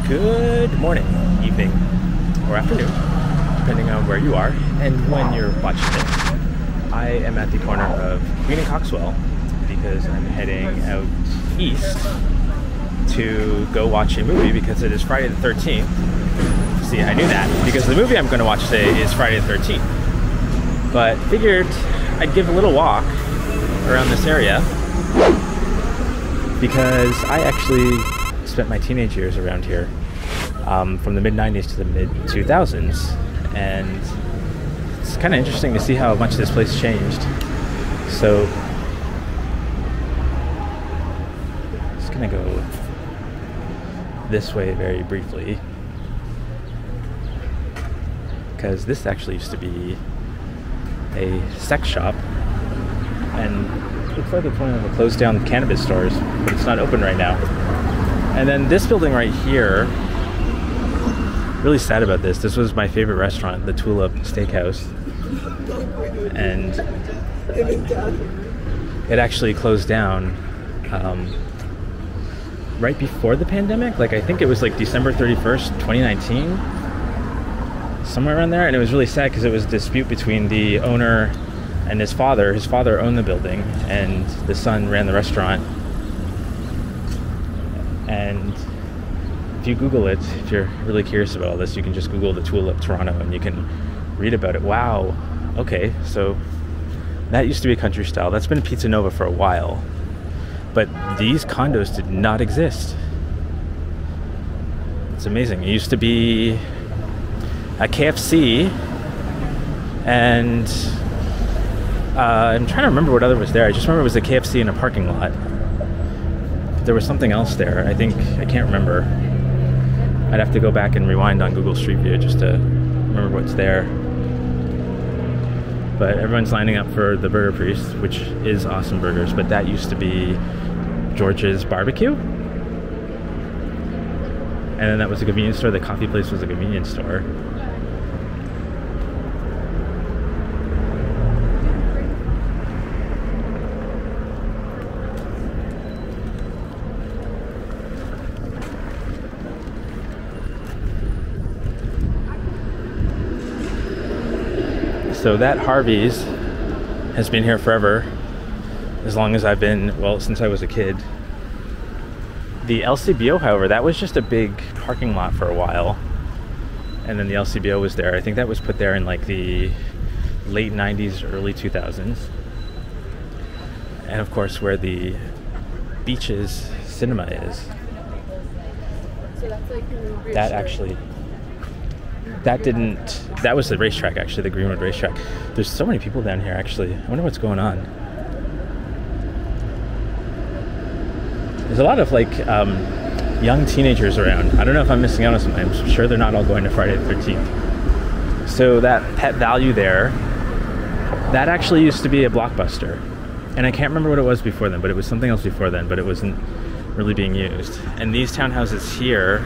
Good morning, evening, or afternoon, depending on where you are and when you're watching this. I am at the corner of Queen and Coxwell because I'm heading out east to go watch a movie because it is Friday the 13th. See, I knew that because the movie I'm going to watch today is Friday the 13th. But figured I'd give a little walk around this area because I actually spent my teenage years around here, from the mid-90s to the mid-2000s, and it's kind of interesting to see how much this place changed. So just gonna go this way very briefly because this actually used to be a sex shop, and it looks like it's one of the closed down cannabis stores, but it's not open right now. And then this building right here, really sad about this. This was my favorite restaurant, the Tulip Steakhouse. And it actually closed down right before the pandemic. Like, I think it was like December 31st, 2019, somewhere around there. And it was really sad because it was a dispute between the owner and his father. His father owned the building and the son ran the restaurant. And if you Google it, if you're really curious about all this, you can just Google the Tulip Toronto and you can read about it. Wow. Okay, so that used to be a country style. That's been Pizza Nova for a while. But these condos did not exist. It's amazing. It used to be a KFC, and I'm trying to remember what other was there. I just remember it was a KFC in a parking lot. There was something else there. I can't remember. I'd have to go back and rewind on Google Street View just to remember what's there. But everyone's lining up for the Burger Priest, which is awesome burgers, but that used to be George's Barbecue. And then that was a convenience store. The coffee place was a convenience store. So that Harvey's has been here forever, as long as I've been, well, since I was a kid. The LCBO, however, that was just a big parking lot for a while. And then the LCBO was there. I think that was put there in like the late 90s, early 2000s. And of course, where the Beaches Cinema is. So that's like that actually... That was the racetrack, actually, the Greenwood racetrack. There's so many people down here, actually. I wonder what's going on. There's a lot of, like, young teenagers around. I don't know if I'm missing out on something. I'm sure they're not all going to Friday the 13th. So that Pet Value there, that actually used to be a Blockbuster. And I can't remember what it was before then, but it was something else before then, but it wasn't really being used. And these townhouses here,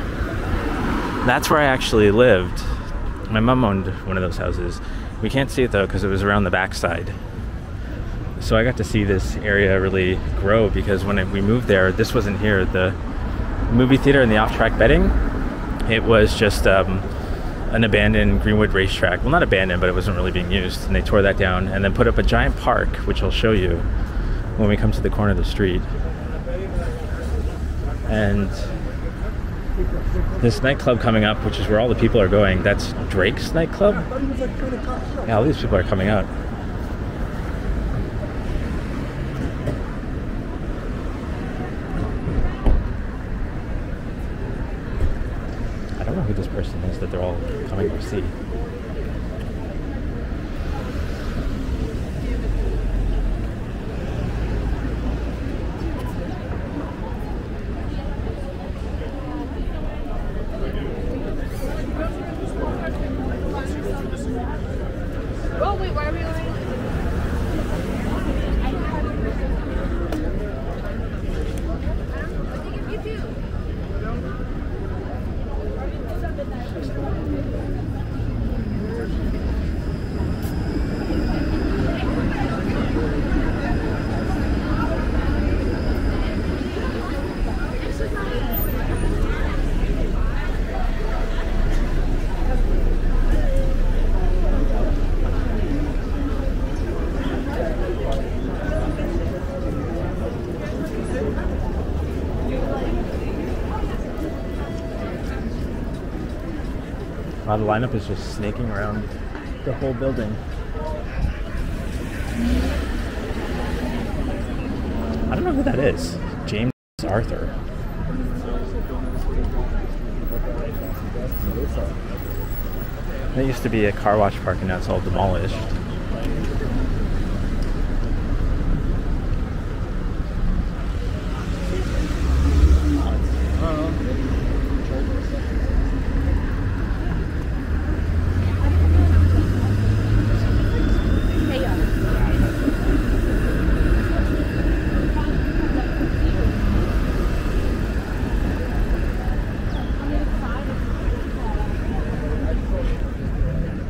that's where I actually lived. My mom owned one of those houses. We can't see it though because it was around the backside. So I got to see this area really grow because when we moved there, this wasn't here. The movie theater and the off-track betting, it was just an abandoned Greenwood racetrack. Well, not abandoned, but it wasn't really being used. And they tore that down and then put up a giant park, which I'll show you when we come to the corner of the street. And this nightclub coming up, which is where all the people are going, that's Drake's nightclub. Yeah, all these people are coming out. I don't know who this person is that they're all coming to see. Wow, the lineup is just snaking around the whole building. I don't know who that is. James Arthur. That used to be a car wash park and now it's all demolished.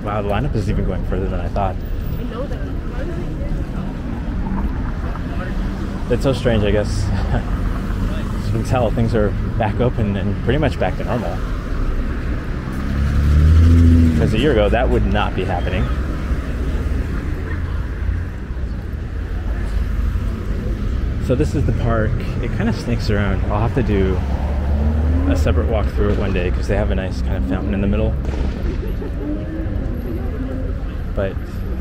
Wow, the lineup is even going further than I thought. I know that. It's so strange, I guess. As you can tell, things are back open and pretty much back to normal. Because a year ago, that would not be happening. So this is the park. It kind of snakes around. I'll have to do a separate walk through it one day because they have a nice kind of fountain in the middle. But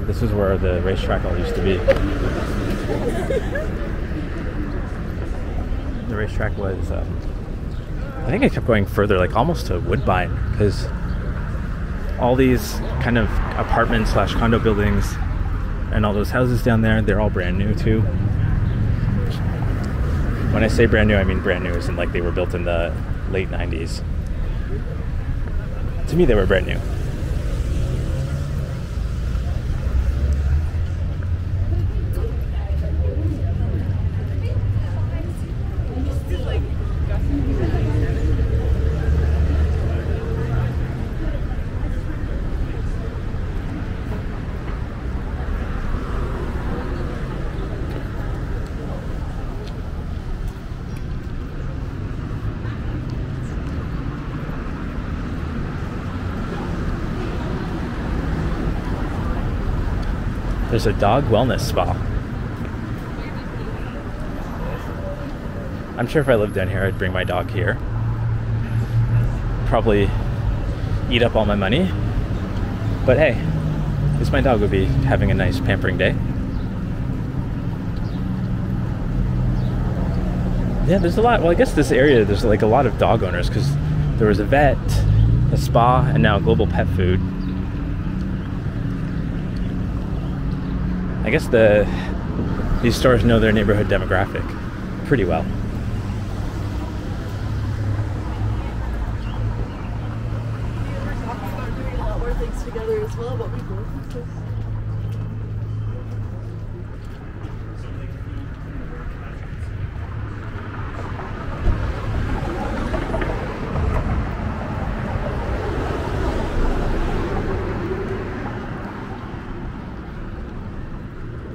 this is where the racetrack all used to be. The racetrack was, I think it kept going further, like almost to Woodbine, because all these kind of apartment slash condo buildings and all those houses down there, they're all brand new too. When I say brand new, I mean brand new as in like they were built in the late 90s. To me, they were brand new. There's a dog wellness spa. I'm sure if I lived down here, I'd bring my dog here. Probably eat up all my money. But hey, at least my dog would be having a nice pampering day. Yeah, there's a lot. Well, I guess this area, there's like a lot of dog owners because there was a vet, a spa, and now Global Pet Food. I guess these stores know their neighborhood demographic pretty well. We're doing a lot more things together as well, but we both.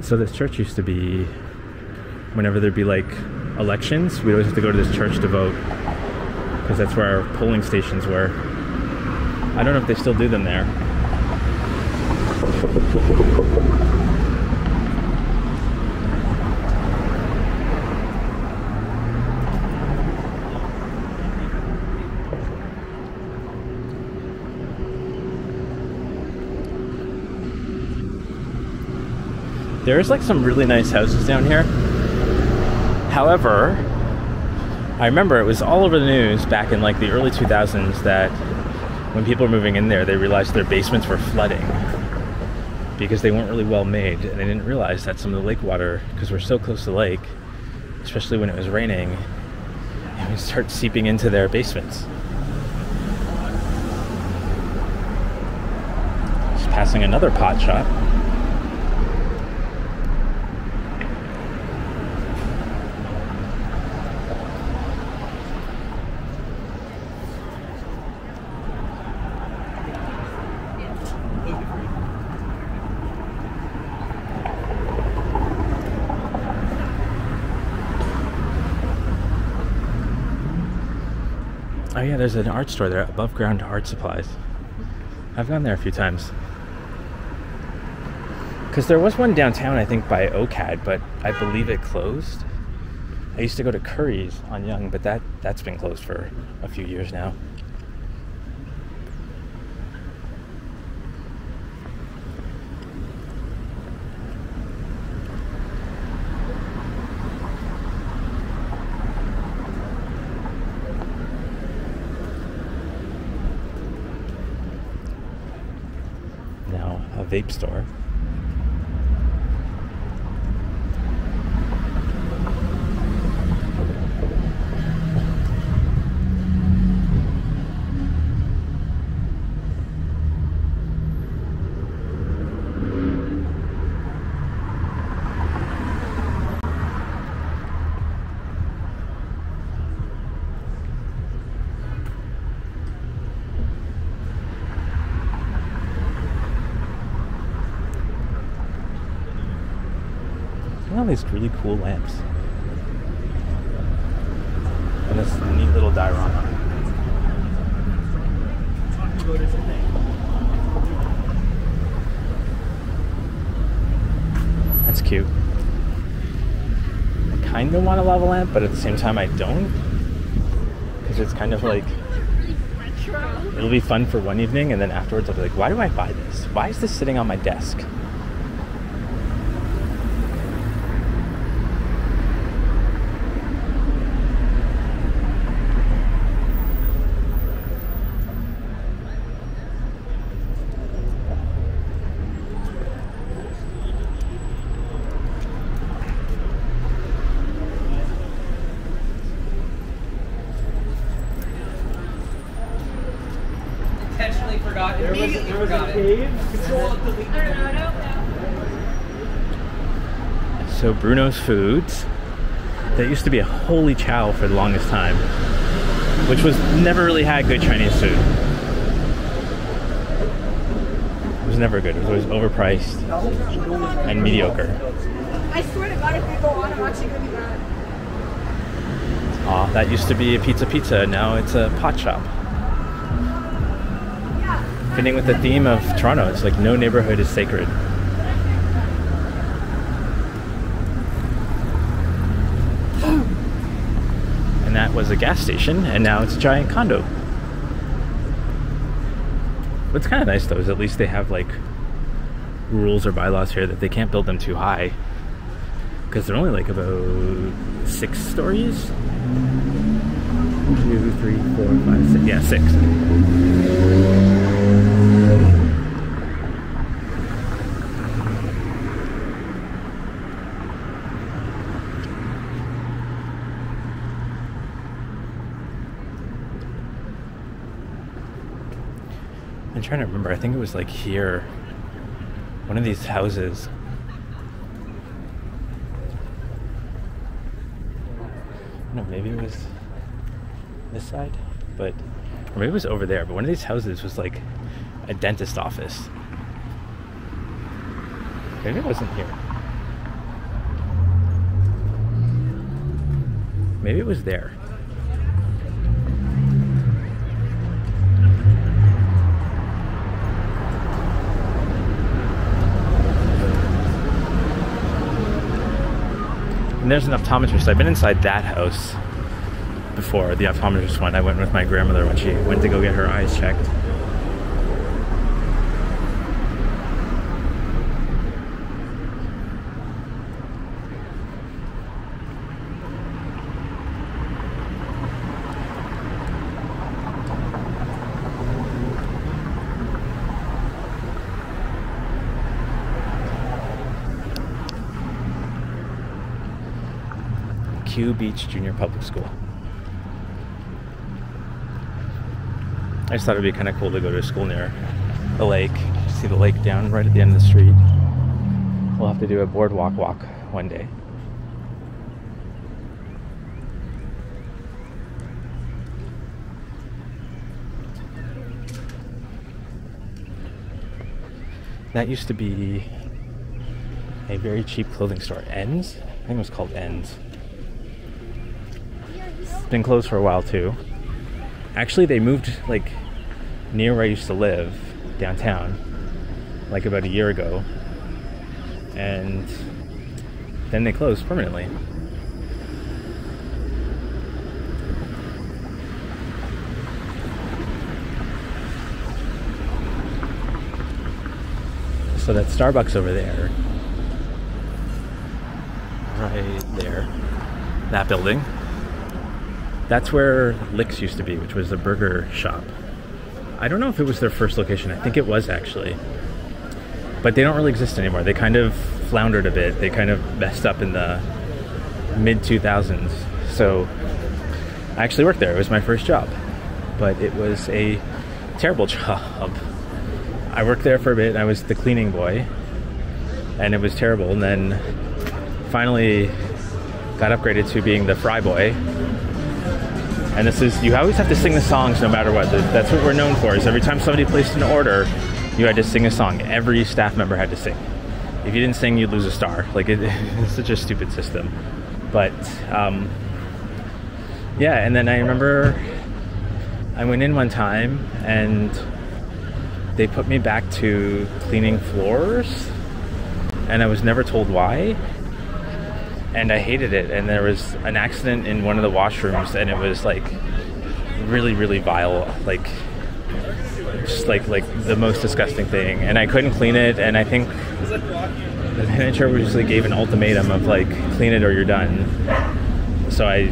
So this church used to be, whenever there'd be like elections, we'd always have to go to this church to vote because that's where our polling stations were. I don't know if they still do them there. There's like some really nice houses down here. However, I remember it was all over the news back in like the early 2000s that when people were moving in there, they realized their basements were flooding because they weren't really well made, and they didn't realize that some of the lake water, because we're so close to the lake, especially when it was raining, it would start seeping into their basements. Just passing another pot shop. Oh yeah, there's an art store there, Above Ground Art Supplies. I've gone there a few times. Because there was one downtown, I think, by OCAD, but I believe it closed. I used to go to Curry's on Yonge, but that's been closed for a few years now. vape store. All these really cool lamps and this neat little diorama. That's cute. I kind of want a lava lamp, but at the same time I don't, because it's kind of like, it'll be fun for one evening and then afterwards I'll be like, why do I buy this? Why is this sitting on my desk? There was a cave. So Bruno's Foods, that used to be a holy chow for the longest time, which was never really had good Chinese food. It was never good. It was always overpriced and mediocre. I swear to God, if we go on, I'm actually gonna be mad. Aw, that used to be a pizza, now it's a pot shop. Fitting with the theme of Toronto, it's like no neighborhood is sacred. And that was a gas station, and now it's a giant condo. What's kind of nice though is at least they have like rules or bylaws here that they can't build them too high, because they're only like about 6 stories. 2, 3, 4, 5, 6. Yeah, 6. I'm trying to remember, I think it was like here, one of these houses. No, maybe it was this side, but, or maybe it was over there, but one of these houses was like a dentist office. Maybe it wasn't here. Maybe it was there. And there's an optometrist. I've been inside that house before, the optometrist one. I went with my grandmother when she went to go get her eyes checked. Kew Beach Junior Public School. I just thought it'd be kind of cool to go to a school near a lake. See the lake down right at the end of the street. We'll have to do a boardwalk walk one day. That used to be a very cheap clothing store. Ends? I think it was called Ends. It's been closed for a while too. Actually, they moved like near where I used to live, downtown, like about a year ago. And then they closed permanently. So that Starbucks over there, right there, that building, that's where Licks used to be, which was a burger shop. I don't know if it was their first location. I think it was actually. but they don't really exist anymore. They kind of floundered a bit. They kind of messed up in the mid 2000s. So I actually worked there. It was my first job, but it was a terrible job. I worked there for a bit. I was the cleaning boy, and it was terrible. And then finally got upgraded to being the fry boy. And this is, you always have to sing the songs no matter what. That's what we're known for, is every time somebody placed an order, you had to sing a song. Every staff member had to sing. If you didn't sing, you'd lose a star. Like, it's such a stupid system. But, yeah, and then I remember I went in one time and they put me back to cleaning floors, and I was never told why. And I hated it, and there was an accident in one of the washrooms, and it was like really, really vile, like just like the most disgusting thing, and I couldn't clean it. And I think the manager usually gave an ultimatum of like, clean it or you're done. So I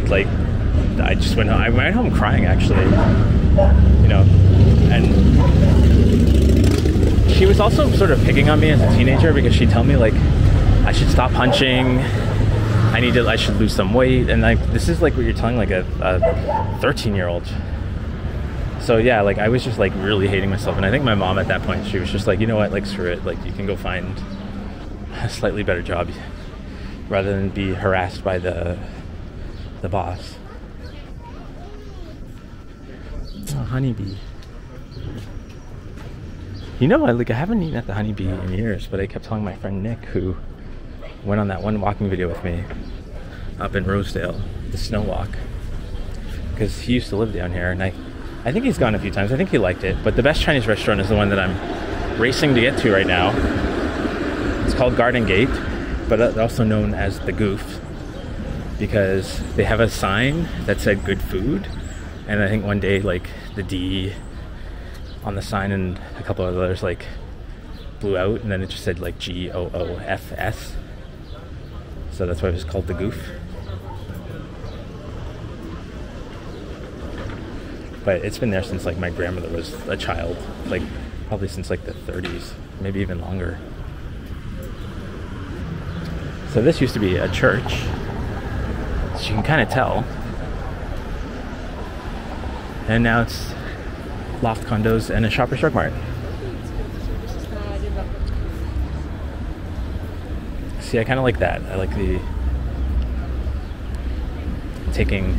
just went home. I went home crying, actually, you know. And she was also sort of picking on me as a teenager, because she'd tell me like I should stop punching, I should lose some weight, and like, this is like what you're telling like a 13-year-old. So yeah, like I was just like really hating myself. And I think my mom at that point, she was just like, you know what, like screw it, like you can go find a slightly better job rather than be harassed by the boss. Oh, honeybee. You know, I haven't eaten at the honeybee in years, but I kept telling my friend Nick, who went on that one walking video with me up in Rosedale, the snow walk, because he used to live down here, and I think he's gone a few times. I think he liked it, but the best Chinese restaurant is the one that I'm racing to get to right now. It's called Garden Gate, but also known as the Goof, because they have a sign that said good food, and I think one day like the D on the sign and a couple of others like blew out, and then it just said like GOOFS. So that's why it was called the Goof. But it's been there since like my grandmother was a child, like probably since like the 30s, maybe even longer. So this used to be a church, so you can kind of tell. And now it's loft condos and a Shoppers Drug Mart. See, I kind of like that. I like the taking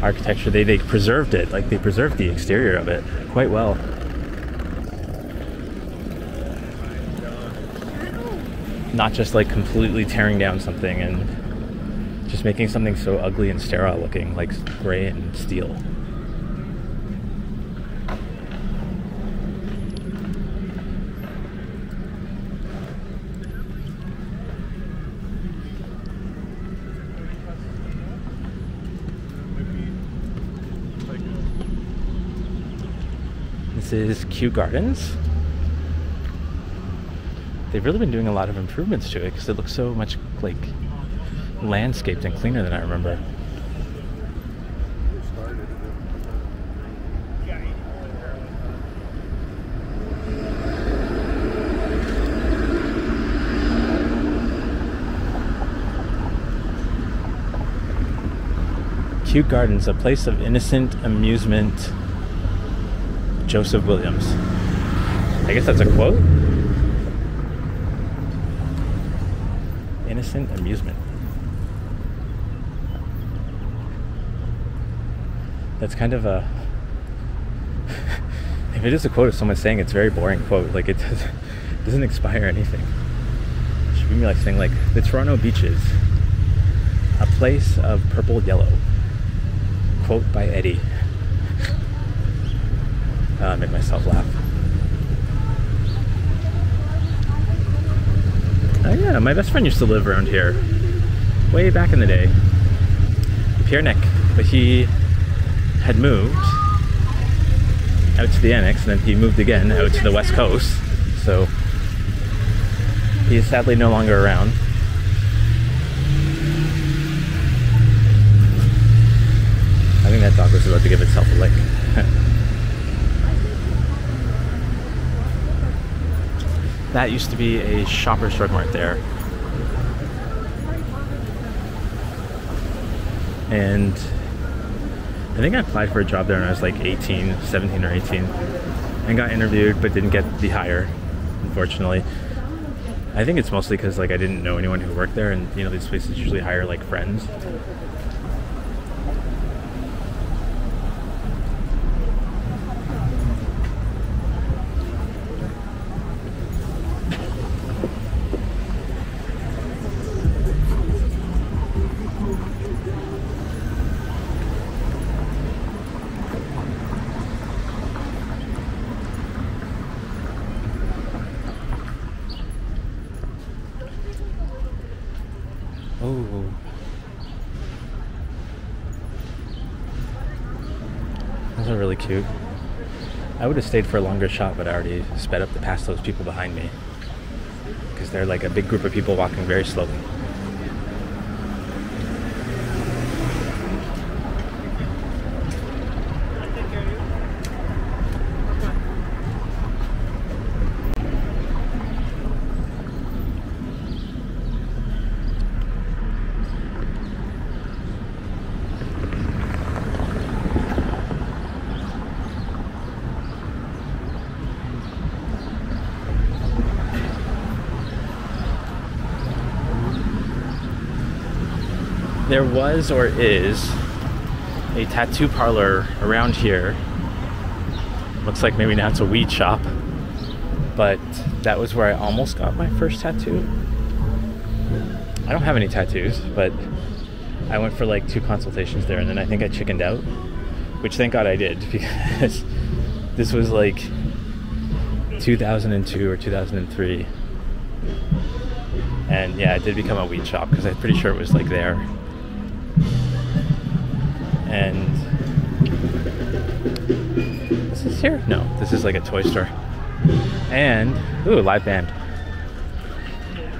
architecture. They preserved it. Like, they preserved the exterior of it quite well. Not just like completely tearing down something and just making something so ugly and sterile looking, like gray and steel. This is Kew Gardens. They've really been doing a lot of improvements to it because it looks so much like landscaped and cleaner than I remember. Kew Gardens, a place of innocent amusement. Joseph Williams. I guess that's a quote. Innocent amusement. That's kind of a... if it is a quote of someone saying, it's a very boring quote. Like, it doesn't inspire anything. It should be like saying, like, the Toronto beaches, a place of purple yellow. Quote by Eddie. I made myself laugh. Yeah, my best friend used to live around here way back in the day. Pierre Nick, but he had moved out to the annex, and then he moved again out to the west coast. So he is sadly no longer around. I think that dog was about to give itself a lick. That used to be a Shoppers Drug Mart there. And I think I applied for a job there when I was like 17 or 18, and got interviewed but didn't get the hire, unfortunately. I think it's mostly because like I didn't know anyone who worked there, and you know, these places usually hire like friends. Oh. Those are really cute. I would have stayed for a longer shot, but I already sped up to pass those people behind me. Because they're like a big group of people walking very slowly. There was, or is, a tattoo parlor around here. Looks like maybe now it's a weed shop, but that was where I almost got my first tattoo. I don't have any tattoos, but I went for like 2 consultations there, and then I think I chickened out, which thank God I did, because this was like 2002 or 2003. And yeah, it did become a weed shop because I'm pretty sure it was like there. And this is here? No, this is like a toy store. And, ooh, live band.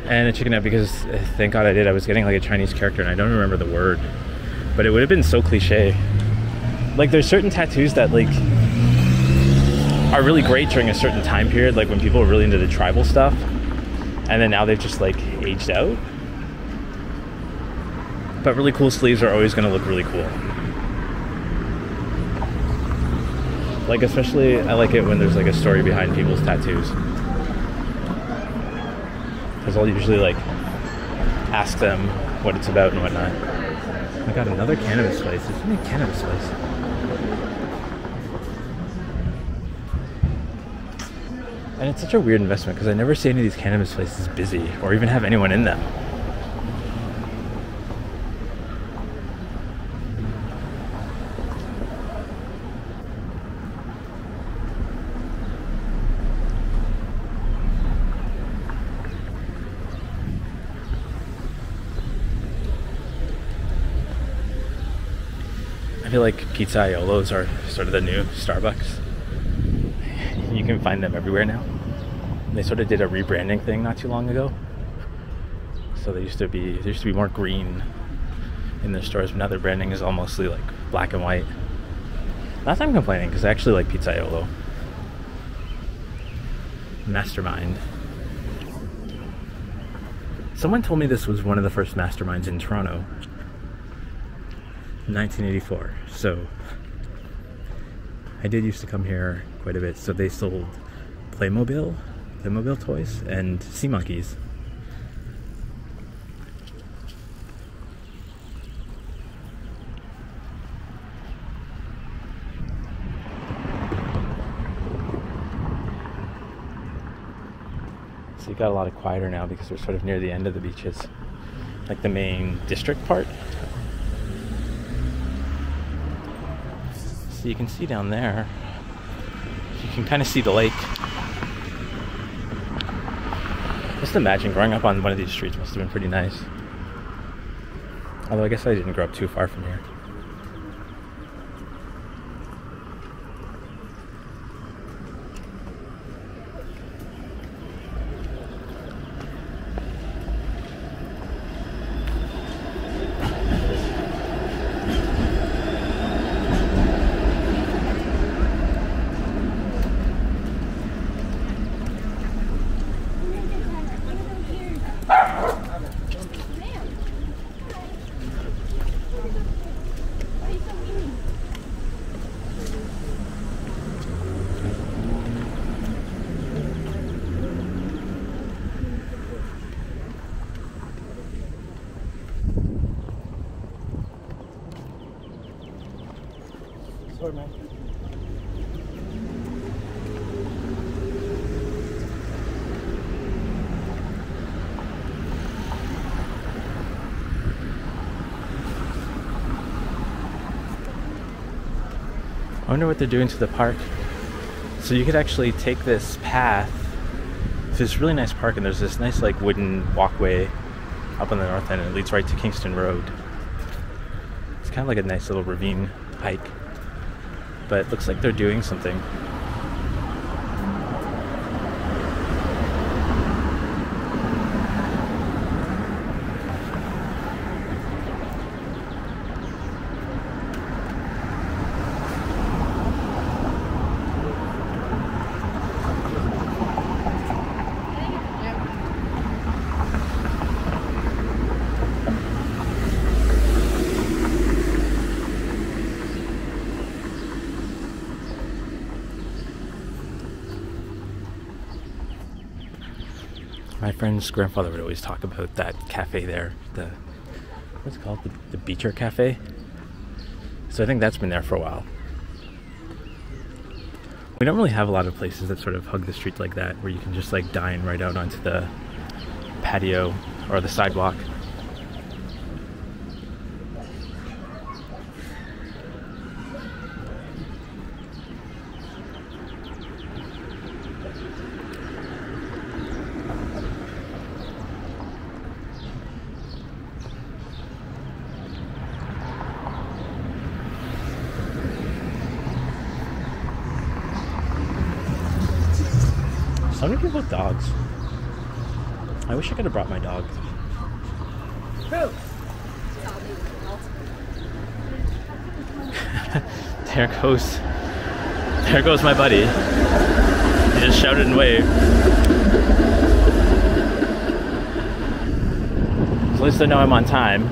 And a chicken out because, thank God I did, I was getting like a Chinese character and I don't remember the word. But it would have been so cliche. Like there's certain tattoos that like are really great during a certain time period, like when people are really into the tribal stuff. And then now they've just like aged out. But really cool sleeves are always gonna look really cool. Like especially, I like it when there's like a story behind people's tattoos. Because I'll usually like ask them what it's about and whatnot. I got another cannabis place. There's so many cannabis places. And it's such a weird investment because I never see any of these cannabis places busy or even have anyone in them. I feel like pizza Iolos are sort of the new Starbucks. You can find them everywhere now. They sort of did a rebranding thing not too long ago. So there used to be more green in their stores, but now their branding is all mostly like black and white. Not that I'm complaining, because I actually like pizza Iolo. Mastermind. Someone told me this was one of the first Masterminds in Toronto. 1984. So I did used to come here quite a bit. So they sold Playmobil toys and sea monkeys. So it got a lot quieter now because we're sort of near the end of the beaches, like the main district part. So you can see down there, you can kind of see the lake. Just imagine growing up on one of these streets must have been pretty nice. Although I guess I didn't grow up too far from here. forward, man. I wonder what they're doing to the park. So you could actually take this path to this really nice park, and there's this nice like wooden walkway up on the north end, and it leads right to Kingston Road. It's kind of like a nice little ravine hike, but it looks like they're doing something. My friend's grandfather would always talk about that cafe there, what's it called? The Beecher Cafe. So I think that's been there for a while. We don't really have a lot of places that sort of hug the street like that, where you can just like dine right out onto the patio or the sidewalk. So many people with dogs. I wish I could have brought my dog. There goes my buddy. He just shouted and waved. So at least I know I'm on time.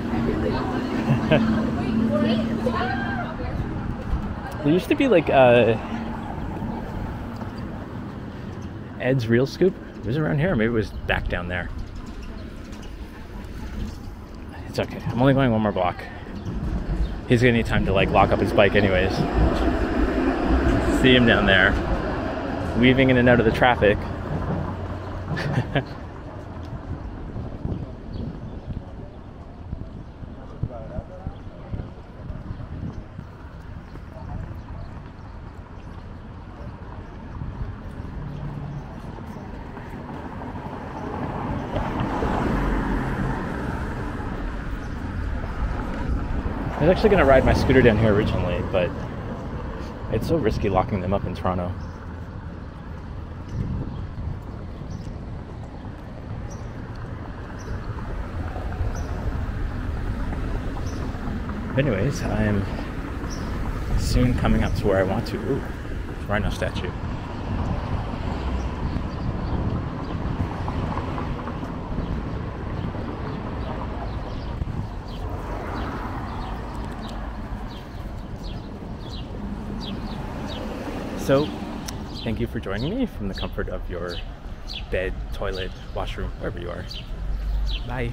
There used to be like Ed's Real Scoop. It was around here, or maybe it was back down there. It's okay. I'm only going one more block. He's gonna need time to like lock up his bike anyways. See him down there, weaving in and out of the traffic. I was actually going to ride my scooter down here originally, but it's so risky locking them up in Toronto. Anyways, I am soon coming up to where I want to. Ooh, rhino statue. So, thank you for joining me from the comfort of your bed, toilet, washroom, wherever you are. Bye.